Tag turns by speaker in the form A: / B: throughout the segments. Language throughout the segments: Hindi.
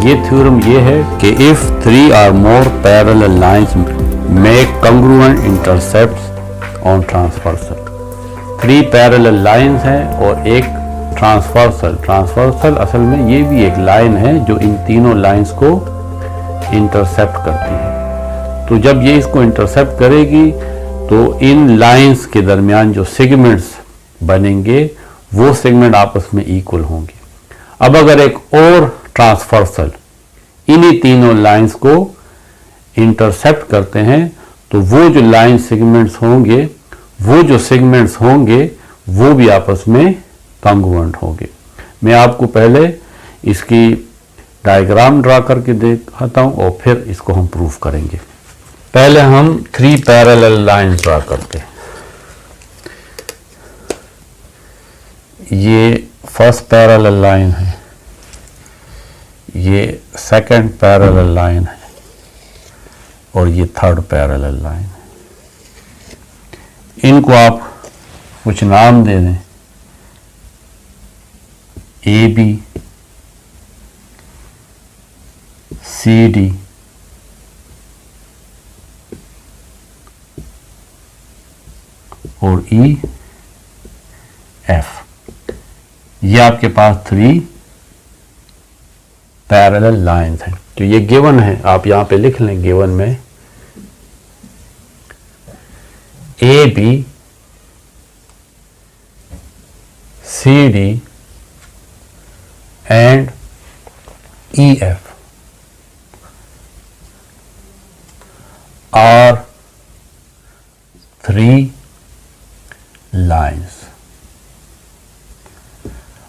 A: ये थ्योरम ये है कि if 3 or more parallel lines make congruent intercepts on transversal, 3 parallel lines हैं और एक ट्रांसवर्सल असल में ये भी एक लाइन है जो इन तीनों लाइंस को इंटरसेप्ट करती है। तो जब ये इसको इंटरसेप्ट करेगी तो इन लाइंस के दरमियान जो सेगमेंट्स बनेंगे वो सेगमेंट आपस में इक्वल होंगे। अब अगर एक और ट्रांसवर्सल इन्हीं तीनों लाइंस को इंटरसेप्ट करते हैं तो वो जो लाइन सेगमेंट्स होंगे वो भी आपस में कॉन्ग्रुएंट होंगे। मैं आपको पहले इसकी डायग्राम ड्रा करके दिखाता हूं और फिर इसको हम प्रूफ करेंगे। पहले हम 3 पैरेलल लाइंस ड्रा करते हैं। ये फर्स्ट पैरेलल लाइन है, ये सेकंड पैरेलल लाइन है और ये थर्ड पैरेलल लाइन है। इनको आप कुछ नाम दे दें, ए बी, सी डी, और ई एफ। ये आपके पास 3 पैरेलल लाइंस हैं। तो ये गिवन है, आप यहां पे लिख लें गिवन में A B C D and E F are 3 lines.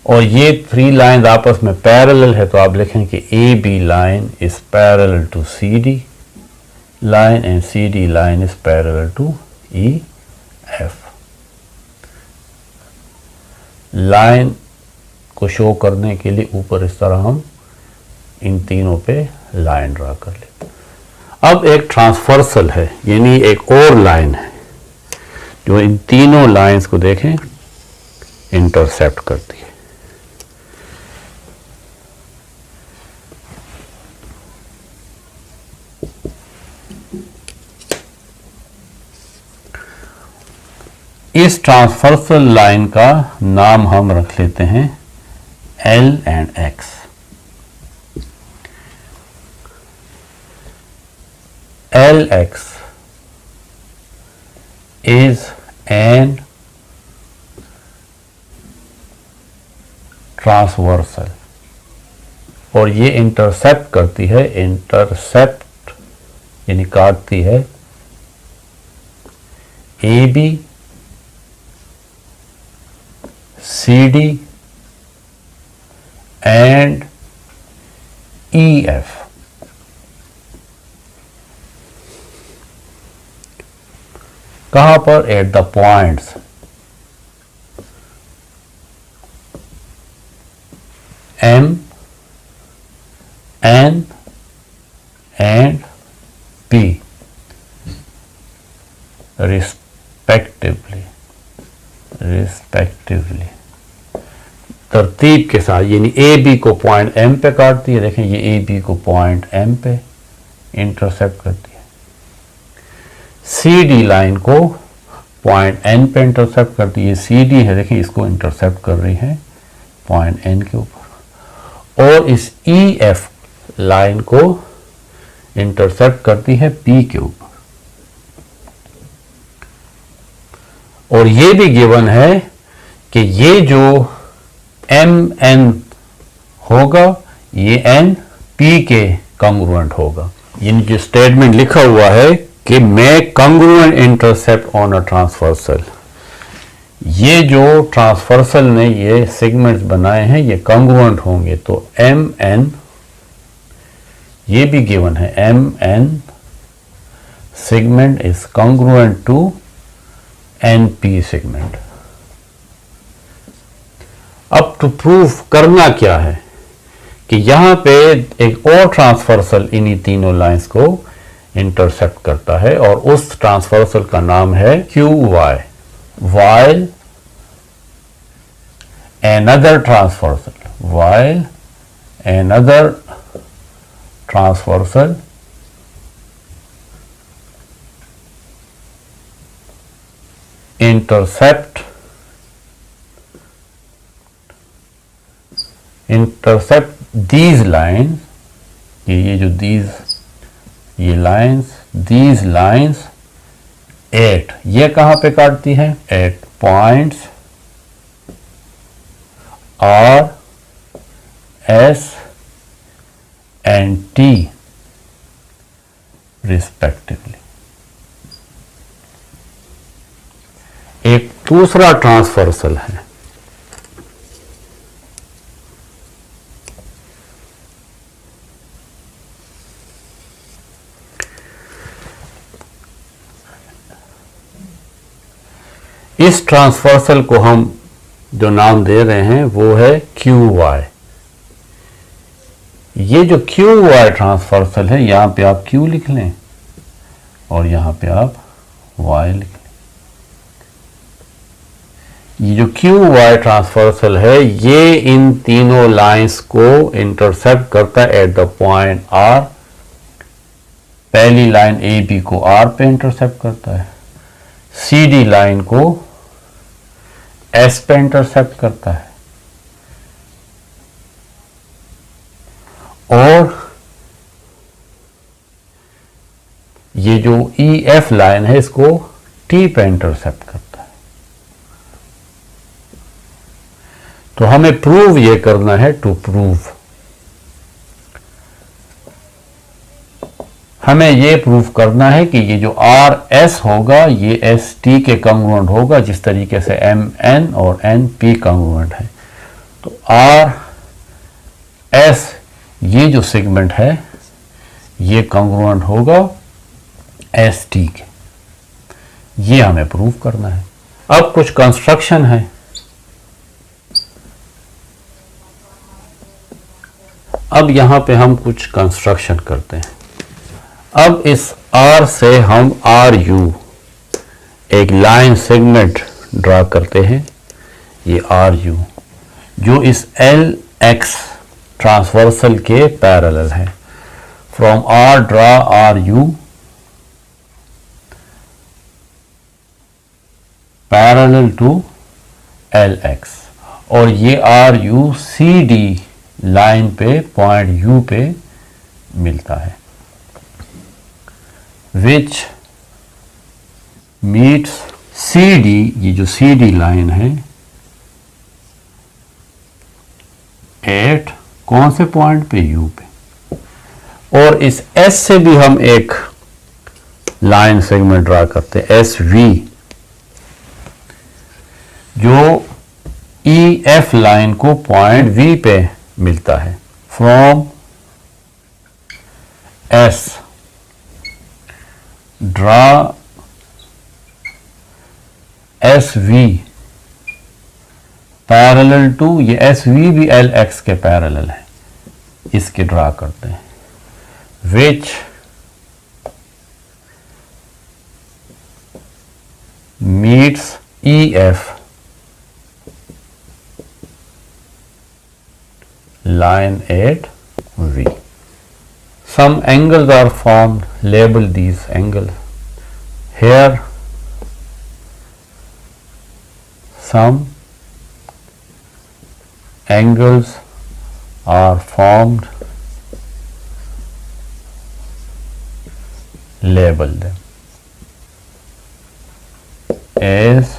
A: और ये 3 लाइंस आपस में पैरेलल है, तो आप लिखें कि A B line is parallel to C D line and C D line is parallel to E F. Line को शो करने के लिए ऊपर इस तरह हम इन तीनों पे लाइन ड्रा कर लेते हैं। अब एक ट्रांसवर्सल है, यानी एक और लाइन है जो इन तीनों लाइंस को देखें इंटरसेप्ट करती है। इस ट्रांसवर्सल लाइन का नाम हम रख लेते हैं L and X। LX is an transversal और ये इंटरसेप्ट करती है, इंटरसेप्ट यानी काटती है A B C D and E F. कहां पर? At the points M, N and P respectively तरतीब के साथ, यानी ए बी को पॉइंट M पे काटती है। देखें ये ए बी को पॉइंट M पे इंटरसेप्ट करती है, सी डी लाइन को पॉइंट N पे इंटरसेप्ट करती है। सी डी है, देखें इसको इंटरसेप्ट कर रही है पॉइंट N के ऊपर, और इस ई एफ लाइन को इंटरसेप्ट करती है P के ऊपर। और ये भी गिवन है कि ये जो एम एन होगा ये एन P के कॉन्ग्रुएंट होगा। यानी जो स्टेटमेंट लिखा हुआ है कि make congruent intercept on a transversal, ये जो ट्रांसवर्सल ने ये सेगमेंट्स बनाए हैं ये कॉन्ग्रुएंट होंगे। तो एम एन, ये भी गिवन है, M N segment is congruent to N P segment. अब टू प्रूफ करना क्या है कि यहां पे एक और ट्रांसवर्सल इन्हीं तीनों लाइंस को इंटरसेप्ट करता है और उस ट्रांसवर्सल का नाम है Q Y. while another transversal intercept these lines, ये जो ये these lines at, ये कहाँ पे काटती है? at points R, S and T respectively. एक दूसरा ट्रांसवर्सल है, इस ट्रांसवर्सल को हम जो नाम दे रहे हैं वो है QY। ये जो QY ट्रांसवर्सल है, यहां पे आप Q लिख लें और यहां पे आप Y लिख लें। ये जो QY ट्रांसवर्सल है, ये इन तीनों लाइंस को इंटरसेप्ट करता है एट द पॉइंट R। पहली लाइन AB को R पे इंटरसेप्ट करता है, CD लाइन को S पे इंटरसेप्ट करता है और ये जो EF लाइन है इसको T पे इंटरसेप्ट करता है। तो हमें प्रूव ये करना है, टू प्रूव हमें ये प्रूव करना है कि ये जो RS होगा ये ST के कॉन्ग्रुएंट होगा, जिस तरीके से MN और NP कॉन्ग्रुएंट है। तो RS ये जो सेगमेंट है ये कॉन्ग्रुएंट होगा ST के, ये हमें प्रूव करना है। अब कुछ कंस्ट्रक्शन है। अब यहां पे हम कुछ कंस्ट्रक्शन करते हैं। अब इस R से हम RU एक लाइन सेगमेंट ड्रा करते हैं, ये RU जो इस LX ट्रांसवर्सल के पैरेलल है। From R draw RU parallel to LX और ये RU CD लाइन पे पॉइंट U पे मिलता है, which meets CD, ये जो CD लाइन है एट कौन से पॉइंट पे? U पे। और इस S से भी हम एक लाइन सेगमेंट ड्रा करते हैं, SV, जो EF लाइन को पॉइंट V पे मिलता है। From S draw SV parallel to, ये SV भी LX के पैरेलल है, इसके ड्रा करते हैं, which meets EF line at V. Some angles are formed, label these angles. Here some angles are formed, label them as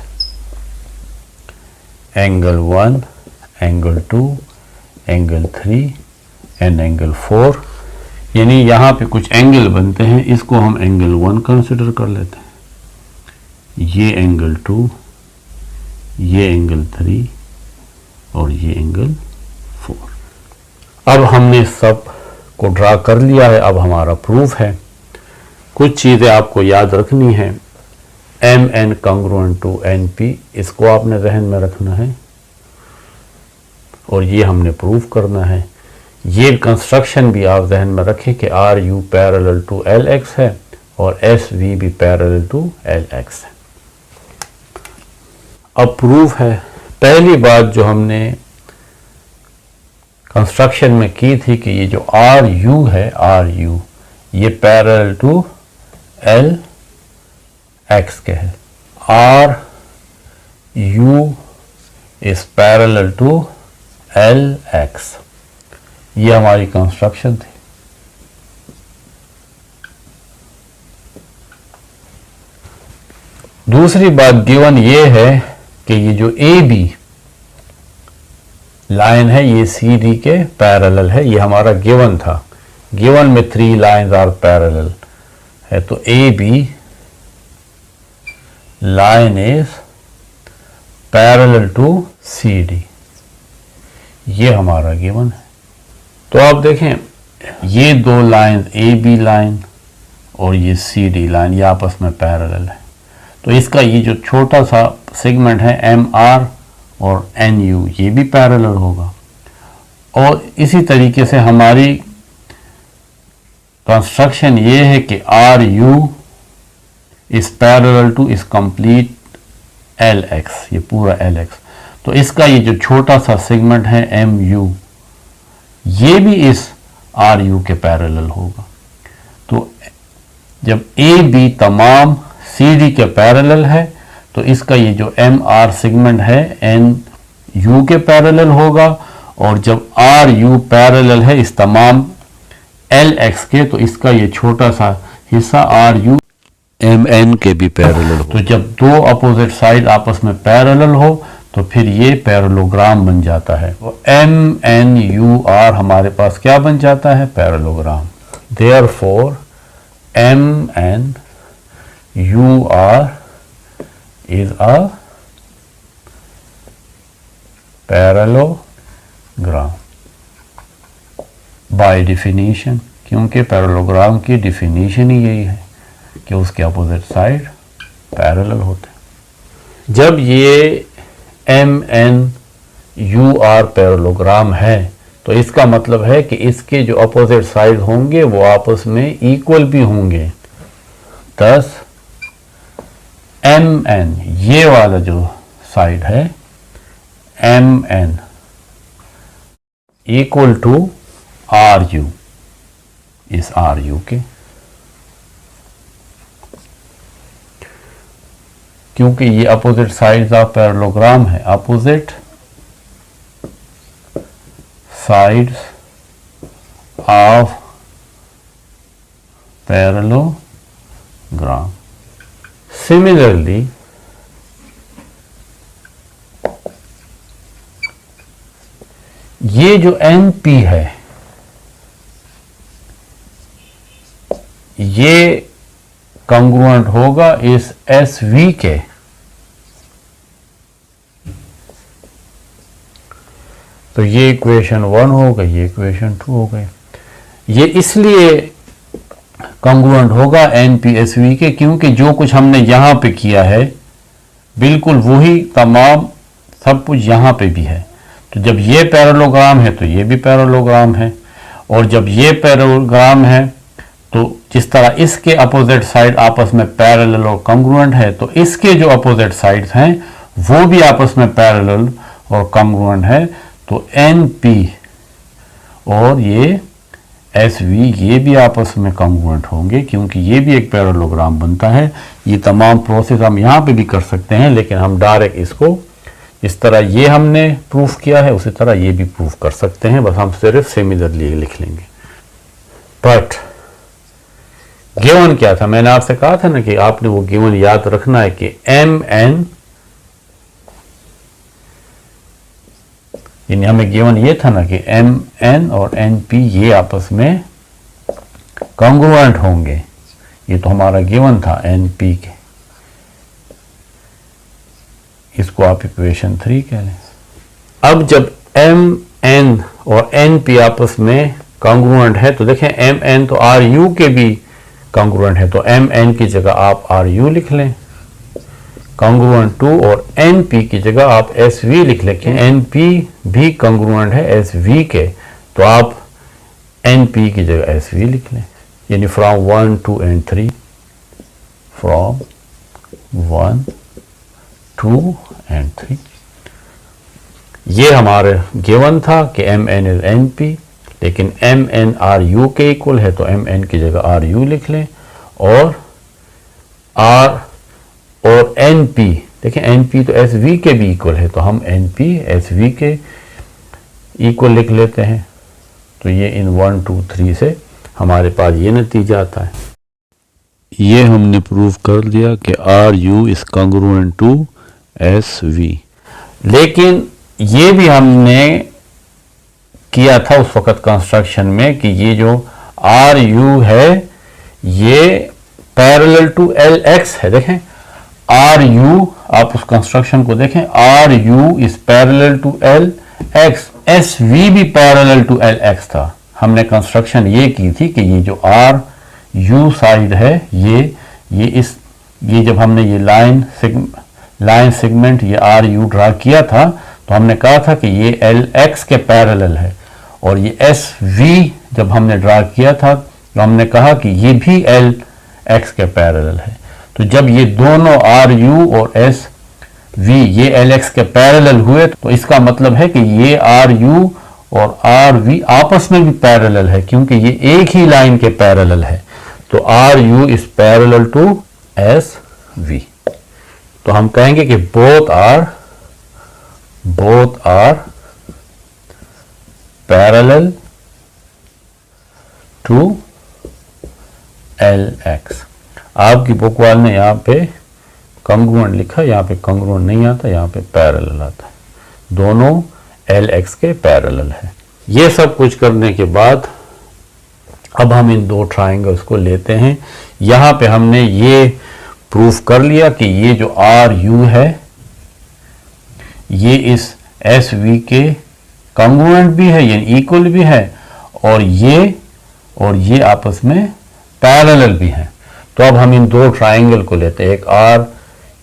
A: angle 1, angle 2, angle 3 and angle 4। यानी यहाँ पे कुछ एंगल बनते हैं, इसको हम एंगल 1 कंसिडर कर लेते हैं, ये एंगल 2, ये एंगल 3 और ये एंगल 4। अब हमने सब को ड्रा कर लिया है, अब हमारा प्रूफ है। कुछ चीज़ें आपको याद रखनी है। MN कॉन्ग्रुएंट टू NP, इसको आपने जहन में रखना है और ये हमने प्रूफ करना है। ये कंस्ट्रक्शन भी आप जहन में रखें कि RU पैरेलल टू LX है और SV भी पैरेलल टू LX है। अब प्रूफ है। पहली बात जो हमने कंस्ट्रक्शन में की थी कि ये जो आर यू है, आर यू ये पैरेलल टू एल एक्स के है। R U is parallel to L X, ये हमारी कंस्ट्रक्शन थी। दूसरी बात गिवन ये है कि ये जो ए बी लाइन है ये सी डी के पैरेलल है, ये हमारा गिवन था। गिवन में 3 लाइंस आर पैरेलल है, तो A B line is parallel to C D, ये हमारा गिवन है। तो आप देखें ये 2 लाइन ए बी लाइन और ये सी डी लाइन ये आपस में पैरेलल है, तो इसका ये जो छोटा सा सेगमेंट है एम आर और एन यू ये भी पैरेलल होगा। और इसी तरीके से हमारी कंस्ट्रक्शन ये है कि R U is parallel to इस कंप्लीट एल एक्स, ये पूरा एल एक्स, तो इसका ये जो छोटा सा सेगमेंट है एम यू ये भी इस आर यू के पैरेलल होगा। तो जब ए बी तमाम सी डी के पैरेलल है तो इसका ये जो एम आर सेगमेंट है एन यू के पैरेलल होगा, और जब आर यू पैरेलल है इस तमाम एल एक्स के तो इसका ये छोटा सा हिस्सा आर यू एम एन के भी पैरेलल हो। तो जब 2 अपोजिट साइड आपस में पैरेलल हो तो फिर ये पैरेलोग्राम बन जाता है। तो एम एन यू आर हमारे पास क्या बन जाता है? Parallelogram. Therefore M N U R is a parallelogram by definition, क्योंकि पैरेललोग्राम की डिफिनीशन ही यही है कि उसके अपोजिट साइड पैरेलल होते हैं। जब ये M N U R parallelogram है तो इसका मतलब है कि इसके जो अपोजिट साइड होंगे वो आपस में इक्वल भी होंगे। थस एम एन ये वाला जो साइड है M N equal to R U, इस आर यू के, क्योंकि ये अपोजिट साइड्स ऑफ पैरेललोग्राम है। Opposite sides of parallelogram. Similarly, ये जो NP है ये कॉन्ग्रुएंट होगा इस SV के। तो ये इक्वेशन 1 हो गई, ये इक्वेशन 2 हो गई। ये इसलिए कॉन्ग्रुएंट होगा NP-SV के क्योंकि जो कुछ हमने यहाँ पे किया है बिल्कुल वही तमाम सब कुछ यहाँ पे भी है। तो जब ये पैरेललोग्राम है तो ये भी पैरेललोग्राम है, और जब ये पैरेललोग्राम है तो जिस तरह इसके अपोजिट साइड आपस में पैरेलल और कॉन्ग्रुएंट है तो इसके जो अपोजिट साइड्स हैं वो भी आपस में पैरेलल और कॉन्ग्रुएंट है। तो NP और ये SV ये भी आपस में कॉन्ग्रुएंट होंगे क्योंकि ये भी एक पैरेललोग्राम बनता है। ये तमाम प्रोसेस हम यहाँ पे भी कर सकते हैं, लेकिन हम डायरेक्ट इसको इस तरह ये हमने प्रूफ किया है उसी तरह ये भी प्रूफ कर सकते हैं, बस हम सिर्फ सिमिलरली लिख लेंगे। बट गिवन क्या था? मैंने आपसे कहा था ना कि आपने वो गिवन याद रखना है कि एम एन, यानी हमें गिवन ये था ना कि एम एन और एन पी ये आपस में कॉन्ग्रुएंट होंगे। ये तो हमारा गिवन था एन पी के, इसको आप इक्वेशन 3 कह लें। अब जब एम एन और एन पी आपस में कॉन्ग्रुएंट है तो देखें एम एन तो आर यू के भी कॉन्ग्रुएंट है, तो एम एन की जगह आप आर यू लिख लें कॉन्ग्रुएंट टू, और एन पी की जगह आप एस वी लिख लें। एन पी भी कॉन्ग्रुएंट है एस वी के, तो आप एन पी की जगह एस वी लिख लें, यानी फ्रॉम 1 2 and 3, फ्रॉम 1 2 and 3। ये हमारे गिवन था कि M N is N P, लेकिन एम एन आर यू के इक्वल है तो एम एन की जगह आर यू लिख लें, और आर और एन पी, देखें एन पी तो एस वी के भी इक्वल है, तो हम एन पी एस वी के इक्वल लिख लेते हैं। तो ये इन 1 2 3 से हमारे पास ये नतीजा आता है। ये हमने प्रूव कर दिया कि R U is congruent to S V. लेकिन ये भी हमने किया था उस वक्त कंस्ट्रक्शन में कि ये जो आर यू है ये पैरेलल टू एल एक्स है। देखें आर यू, आप उस कंस्ट्रक्शन को देखें, R U is parallel to L X, S V भी पैरेलल टू एल एक्स था। हमने कंस्ट्रक्शन ये की थी कि ये जो आर यू साइड है ये जब हमने ये लाइन सेगमेंट ये आर यू ड्रा किया था तो हमने कहा था कि ये एल एक्स के पैरेलल है, और ये एस वी जब हमने ड्रा किया था तो हमने कहा कि ये भी एल एक्स के पैरेलल है। तो जब ये दोनों आर यू और एस वी ये एल एक्स के पैरेलल हुए तो इसका मतलब है कि ये आर यू और आर वी आपस में भी पैरेलल है, क्योंकि ये एक ही लाइन के पैरेलल है। तो R U is parallel to S V. तो हम कहेंगे कि both are parallel to L X. आपकी बुक वाले ने यहाँ पे कॉन्ग्रुएंट लिखा, यहाँ पे कॉन्ग्रुएंट नहीं आता, यहाँ पे पैरेलल आता है। दोनों एल एक्स के पैरेलल है। ये सब कुछ करने के बाद अब हम इन दो ट्राइंगल्स को लेते हैं। यहाँ पे हमने ये प्रूफ कर लिया कि ये जो आर यू है ये इस एस वी के कॉन्ग्रुएंट भी है, यानी इक्वल भी है, और ये आपस में पैरेलल भी है। तो अब हम इन दो ट्राइंगल को लेते हैं, एक आर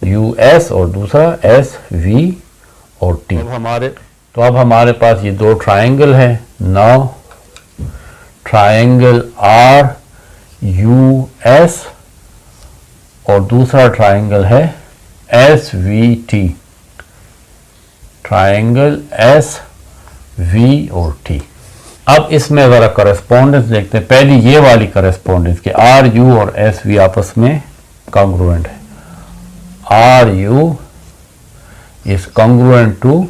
A: यू एस और दूसरा एस वी और टी। तो अब हमारे पास ये दो ट्राइंगल है। Now triangle R U S और दूसरा ट्राइंगल है S V T. Triangle S V और टी। अब इसमें ज़रा करस्पॉन्डेंस देखते हैं। पहली ये वाली करस्पॉन्डेंस कि आर यू और एस वी आपस में कॉन्ग्रुएंट है। R U is congruent to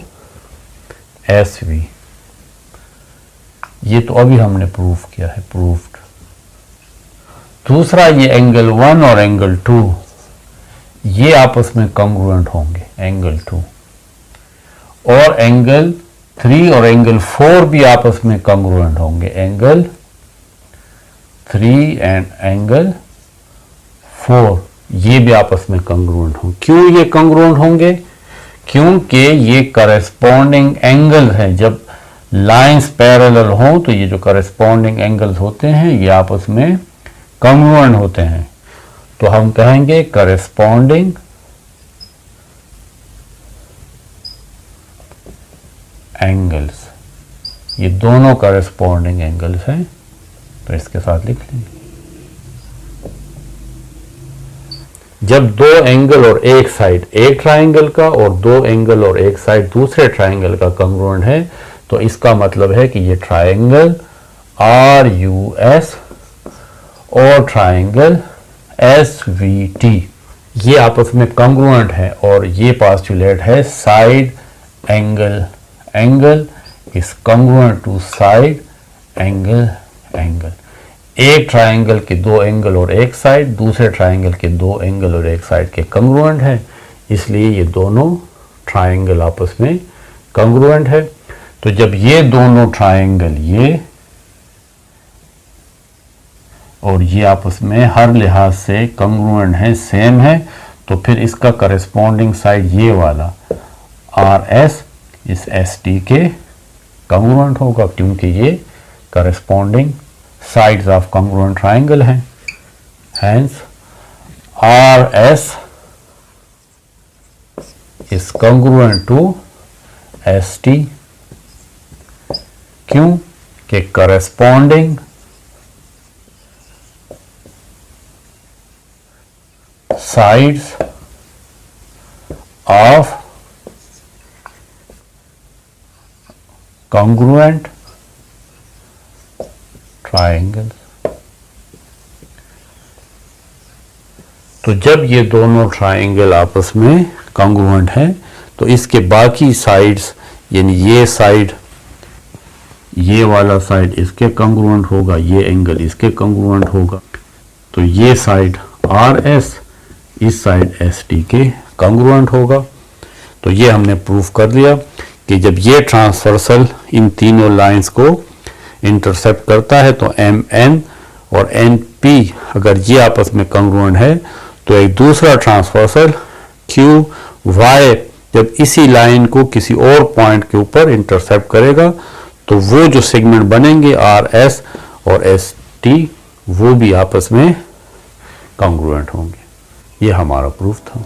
A: S V. ये तो अभी हमने प्रूफ किया है, प्रूफ्ड। दूसरा ये एंगल 1 और एंगल 2 ये आपस में कॉन्ग्रुएंट होंगे, एंगल 2, और एंगल 3 और एंगल 4 भी आपस में कॉन्ग्रुएंट होंगे, एंगल 3 एंड एंगल 4 ये भी आपस में कॉन्ग्रुएंट होंगे। क्यों ये कॉन्ग्रुएंट होंगे? क्योंकि ये करस्पॉन्डिंग एंगल हैं। जब लाइंस पैरेलल हों तो ये जो करस्पॉन्डिंग एंगल्स होते हैं ये आपस में कॉन्ग्रुएंट होते हैं। तो हम कहेंगे करस्पॉन्डिंग एंगल्स, ये दोनों करस्पॉन्डिंग एंगल्स हैं, तो इसके साथ लिख लेंगे। जब दो एंगल और एक साइड एक ट्राइंगल का और दो एंगल और एक साइड दूसरे ट्राइंगल का कॉन्ग्रुएंट है तो इसका मतलब है कि ये ट्राइंगल आर यू एस और ट्राइंगल एस वी टी ये आपस में कॉन्ग्रुएंट है, और ये पोस्टुलेट है side angle is congruent to side angle. एक ट्राइंगल के दो एंगल और एक साइड दूसरे ट्राइंगल के दो एंगल और एक साइड के कॉन्ग्रुएंट है, इसलिए ये दोनों ट्राइंगल आपस में कॉन्ग्रुएंट है। तो जब ये दोनों ट्राइंगल ये और ये आपस में हर लिहाज से कॉन्ग्रुएंट है, सेम है, तो फिर इसका करस्पॉन्डिंग साइड ये वाला आर एस इस एस टी के कॉन्ग्रुएंट होगा, क्योंकि ये corresponding sides of congruent triangle हैं। Hence RS is congruent to ST। क्यों? कि corresponding sides of congruent triangle. तो जब ये दोनों ट्राइंगल आपस में कॉन्ग्रुएंट हैं तो इसके बाकी साइड्स, यानी ये साइड, ये वाला साइड इसके कॉन्ग्रुएंट होगा, ये एंगल इसके कॉन्ग्रुएंट होगा। तो ये साइड आर एस इस साइड एस टी के कॉन्ग्रुएंट होगा। तो ये हमने प्रूफ कर लिया कि जब ये ट्रांसवर्सल इन तीनों लाइंस को इंटरसेप्ट करता है तो एम एन और एन पी अगर ये आपस में कॉन्ग्रुएंट है तो एक दूसरा ट्रांसवर्सल क्यू वाई जब इसी लाइन को किसी और पॉइंट के ऊपर इंटरसेप्ट करेगा तो वो जो सेगमेंट बनेंगे आर एस और एस टी वो भी आपस में कॉन्ग्रुएंट होंगे। ये हमारा प्रूफ था।